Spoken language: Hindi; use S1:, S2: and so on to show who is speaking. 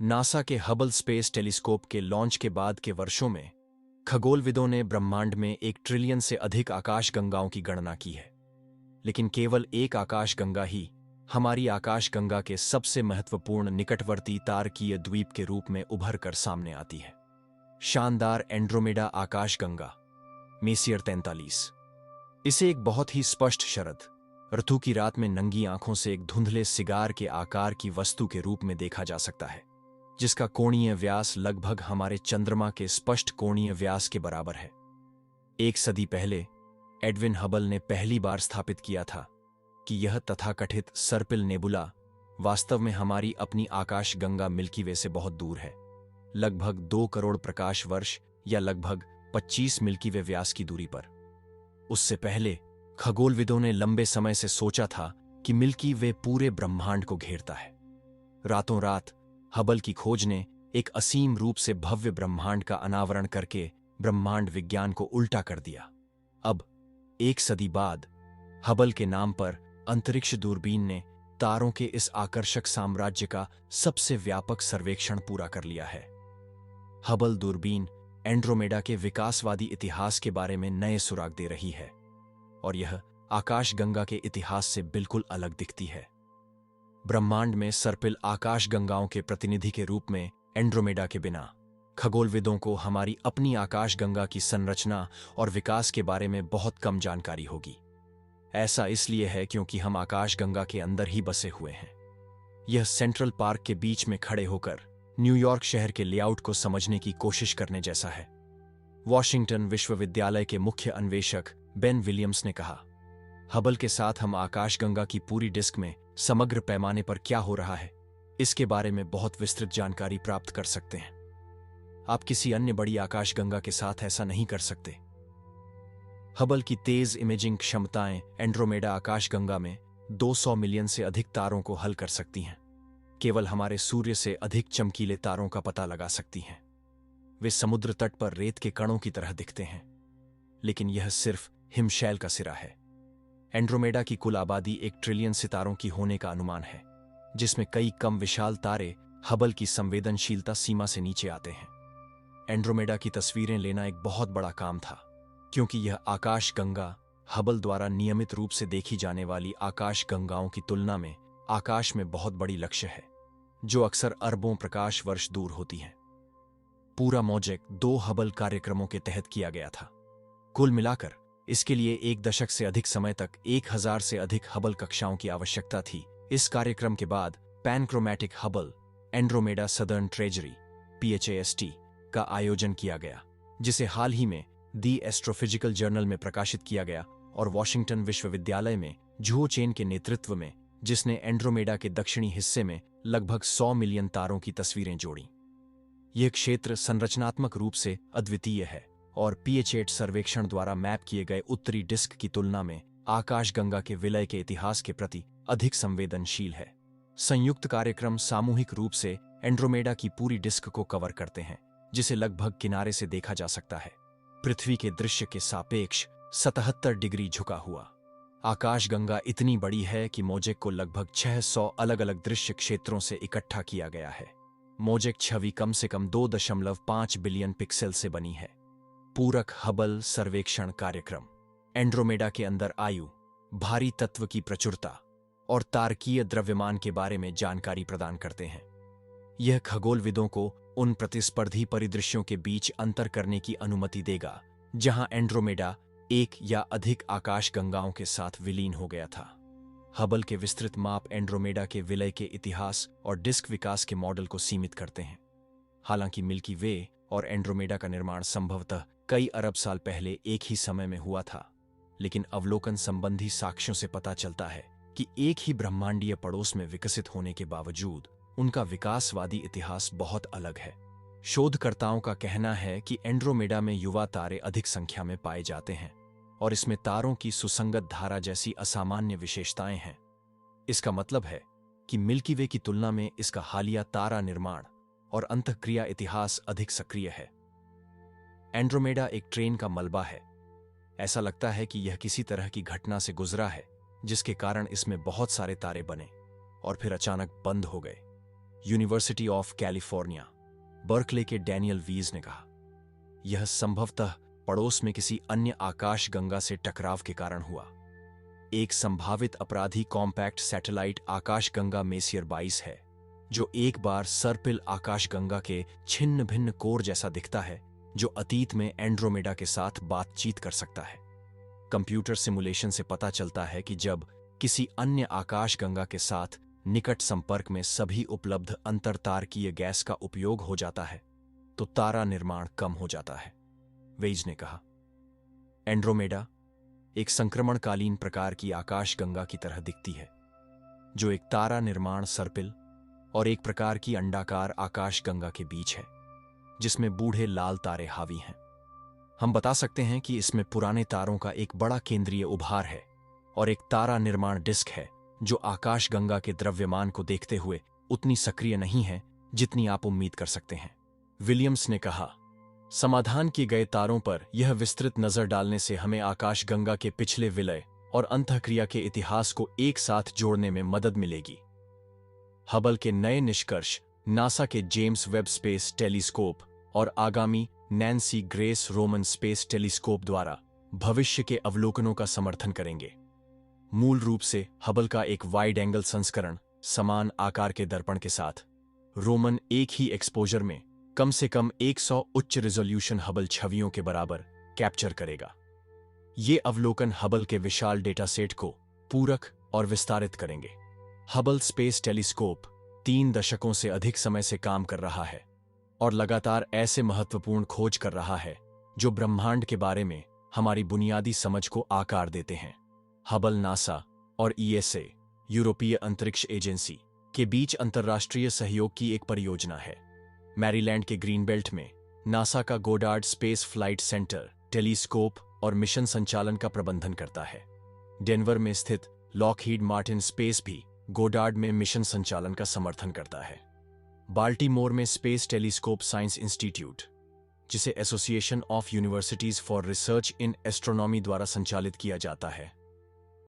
S1: नासा के हबल स्पेस टेलीस्कोप के लॉन्च के बाद के वर्षों में खगोलविदों ने ब्रह्मांड में 1 ट्रिलियन से अधिक आकाशगंगाओं की गणना की है। लेकिन केवल एक आकाशगंगा ही हमारी आकाशगंगा के सबसे महत्वपूर्ण निकटवर्ती तारकीय द्वीप के रूप में उभर कर सामने आती है। शानदार एंड्रोमेडा आकाशगंगा मेसियर 43। इसे एक बहुत ही स्पष्ट शरद ऋतु की रात में नंगी आंखों से एक धुंधले सिगार के आकार की वस्तु के रूप में देखा जा सकता है, जिसका कोणीय व्यास लगभग हमारे चंद्रमा के स्पष्ट कोणीय व्यास के बराबर है। 1 सदी पहले एडविन हबल ने पहली बार स्थापित किया था कि यह तथाकथित सर्पिल नेबुला वास्तव में हमारी अपनी आकाशगंगा मिल्की वे से बहुत दूर है, लगभग 2 करोड़ प्रकाश वर्ष या लगभग 25 मिल्की वे व्यास की दूरी पर। उससे पहले खगोलविदों ने लंबे समय से सोचा था कि मिल्की वे पूरे ब्रह्मांड को घेरता है। रातों रात हबल की खोज ने एक असीम रूप से भव्य ब्रह्मांड का अनावरण करके ब्रह्मांड विज्ञान को उल्टा कर दिया। अब 1 सदी बाद हबल के नाम पर अंतरिक्ष दूरबीन ने तारों के इस आकर्षक साम्राज्य का सबसे व्यापक सर्वेक्षण पूरा कर लिया है। हबल दूरबीन एंड्रोमेडा के विकासवादी इतिहास के बारे में नए सुराग दे रही है, और यह आकाशगंगा के इतिहास से बिल्कुल अलग दिखती है। ब्रह्मांड में सर्पिल आकाशगंगाओं के प्रतिनिधि के रूप में एंड्रोमेडा के बिना खगोलविदों को हमारी अपनी आकाशगंगा की संरचना और विकास के बारे में बहुत कम जानकारी होगी। ऐसा इसलिए है क्योंकि हम आकाशगंगा के अंदर ही बसे हुए हैं। यह सेंट्रल पार्क के बीच में खड़े होकर न्यूयॉर्क शहर के लेआउट को समझने की कोशिश करने जैसा है। वॉशिंगटन विश्वविद्यालय के मुख्य अन्वेषक बेन विलियम्स ने कहा, हबल के साथ हम आकाशगंगा की पूरी डिस्क में समग्र पैमाने पर क्या हो रहा है, इसके बारे में बहुत विस्तृत जानकारी प्राप्त कर सकते हैं। आप किसी अन्य बड़ी आकाशगंगा के साथ ऐसा नहीं कर सकते। हबल की तेज इमेजिंग क्षमताएं एंड्रोमेडा आकाशगंगा में 200 मिलियन से अधिक तारों को हल कर सकती हैं। केवल हमारे सूर्य से अधिक चमकीले तारों का पता लगा सकती हैं। वे समुद्र तट पर रेत के कणों की तरह दिखते हैं, लेकिन यह सिर्फ हिमशैल का सिरा है। एंड्रोमेडा की कुल आबादी 1 ट्रिलियन सितारों की होने का अनुमान है, जिसमें कई कम विशाल तारे हबल की संवेदनशीलता सीमा से नीचे आते हैं। एंड्रोमेडा की तस्वीरें लेना एक बहुत बड़ा काम था, क्योंकि यह आकाशगंगा हबल द्वारा नियमित रूप से देखी जाने वाली आकाशगंगाओं की तुलना में आकाश में बहुत बड़ी लक्ष्य है, जो अक्सर अरबों प्रकाश वर्ष दूर होती हैं। पूरा प्रोजेक्ट 2 हबल कार्यक्रमों के तहत किया गया था। कुल मिलाकर इसके लिए 1 दशक से अधिक समय तक 1000 से अधिक हबल कक्षाओं की आवश्यकता थी। इस कार्यक्रम के बाद panchromatic Hubble Andromeda southern treasury PHAST का आयोजन किया गया, जिसे हाल ही में दी एस्ट्रोफिजिकल जर्नल में प्रकाशित किया गया, और वॉशिंगटन विश्वविद्यालय में झुओ चेन के नेतृत्व में, जिसने एंड्रोमेडा के दक्षिणी हिस्से में लगभग 100 मिलियन तारों की तस्वीरें जोड़ी। यह क्षेत्र संरचनात्मक रूप से अद्वितीय है और PHAST सर्वेक्षण द्वारा मैप किए गए उत्तरी डिस्क की तुलना में आकाशगंगा के विलय के इतिहास के प्रति अधिक संवेदनशील है। संयुक्त कार्यक्रम सामूहिक रूप से एंड्रोमेडा की पूरी डिस्क को कवर करते हैं, जिसे लगभग किनारे से देखा जा सकता है, पृथ्वी के दृश्य के सापेक्ष 77 डिग्री झुका हुआ। आकाशगंगा इतनी बड़ी है कि मोजेक को लगभग 600 अलग अलग दृश्य क्षेत्रों से इकट्ठा किया गया है। मोजेक छवि कम से कम 2.5 बिलियन पिक्सल से बनी है। पूरक हबल सर्वेक्षण कार्यक्रम एंड्रोमेडा के अंदर आयु, भारी तत्व की प्रचुरता और तारकीय द्रव्यमान के बारे में जानकारी प्रदान करते हैं। यह खगोलविदों को उन प्रतिस्पर्धी परिदृश्यों के बीच अंतर करने की अनुमति देगा जहां एंड्रोमेडा 1 या अधिक आकाशगंगाओं के साथ विलीन हो गया था। हबल के विस्तृत माप एंड्रोमेडा के विलय के इतिहास और डिस्क विकास के मॉडल को सीमित करते हैं। हालांकि मिल्की वे और एंड्रोमेडा का निर्माण संभवतः कई अरब साल पहले एक ही समय में हुआ था, लेकिन अवलोकन संबंधी साक्ष्यों से पता चलता है कि एक ही ब्रह्मांडीय पड़ोस में विकसित होने के बावजूद उनका विकासवादी इतिहास बहुत अलग है। शोधकर्ताओं का कहना है कि एंड्रोमेडा में युवा तारे अधिक संख्या में पाए जाते हैं और इसमें तारों की सुसंगत धारा जैसी असामान्य विशेषताएं हैं। इसका मतलब है कि मिल्की वे की तुलना में इसका हालिया तारा निर्माण और अंतःक्रिया इतिहास अधिक सक्रिय है। एंड्रोमेडा एक ट्रेन का मलबा है। ऐसा लगता है कि यह किसी तरह की घटना से गुजरा है, जिसके कारण इसमें बहुत सारे तारे बने और फिर अचानक बंद हो गए। यूनिवर्सिटी ऑफ कैलिफोर्निया बर्कले के डैनियल वीज ने कहा, यह संभवतः पड़ोस में किसी अन्य आकाशगंगा से टकराव के कारण हुआ। एक संभावित अपराधी कॉम्पैक्ट सैटेलाइट आकाशगंगा मेसियर 22 है, जो एक बार सर्पिल आकाशगंगा के छिन्न भिन्न कोर जैसा दिखता है, जो अतीत में एंड्रोमेडा के साथ बातचीत कर सकता है। कंप्यूटर सिमुलेशन से पता चलता है कि जब किसी अन्य आकाशगंगा के साथ निकट संपर्क में सभी उपलब्ध अंतरतारकीय गैस का उपयोग हो जाता है, तो तारा निर्माण कम हो जाता है, वेज ने कहा। एंड्रोमेडा एक संक्रमणकालीन प्रकार की आकाशगंगा की तरह दिखती है, जो एक तारा निर्माण सर्पिल और एक प्रकार की अंडाकार आकाशगंगा के बीच है, जिसमें बूढ़े लाल तारे हावी हैं। हम बता सकते हैं कि इसमें पुराने तारों का एक बड़ा केंद्रीय उभार है और एक तारा निर्माण डिस्क है, जो आकाशगंगा के द्रव्यमान को देखते हुए उतनी सक्रिय नहीं है जितनी आप उम्मीद कर सकते हैं, विलियम्स ने कहा। समाधान किए गए तारों पर यह विस्तृत नजर डालने से हमें आकाशगंगा के पिछले विलय और अंतःक्रिया के इतिहास को एक साथ जोड़ने में मदद मिलेगी। हबल के नए निष्कर्ष नासा के जेम्स वेब स्पेस टेलीस्कोप और आगामी Nancy grace Roman space telescope द्वारा भविष्य के अवलोकनों का समर्थन करेंगे। मूल रूप से हबल का एक वाइड एंगल संस्करण समान आकार के दर्पण के साथ रोमन एक ही एक्सपोजर में कम से कम 100 उच्च रिजोल्यूशन हबल छवियों के बराबर कैप्चर करेगा। ये अवलोकन हबल के विशाल डेटा सेट को पूरक और विस्तारित करेंगे। हबल स्पेस टेलीस्कोप 3 दशकों से अधिक समय से काम कर रहा है और लगातार ऐसे महत्वपूर्ण खोज कर रहा है जो ब्रह्मांड के बारे में हमारी बुनियादी समझ को आकार देते हैं। हबल नासा और ईएसए यूरोपीय अंतरिक्ष एजेंसी के बीच अंतर्राष्ट्रीय सहयोग की एक परियोजना है। मैरीलैंड के ग्रीन बेल्ट में नासा का Goddard space flight centre telescope और मिशन संचालन का प्रबंधन करता है। डेनवर में स्थित लॉकहीड मार्टिन स्पेस भी गोडार्ड में मिशन संचालन का समर्थन करता है। बाल्टीमोर में स्पेस टेलीस्कोप साइंस इंस्टीट्यूट, जिसे association of universities for research in astronomy द्वारा संचालित किया जाता है,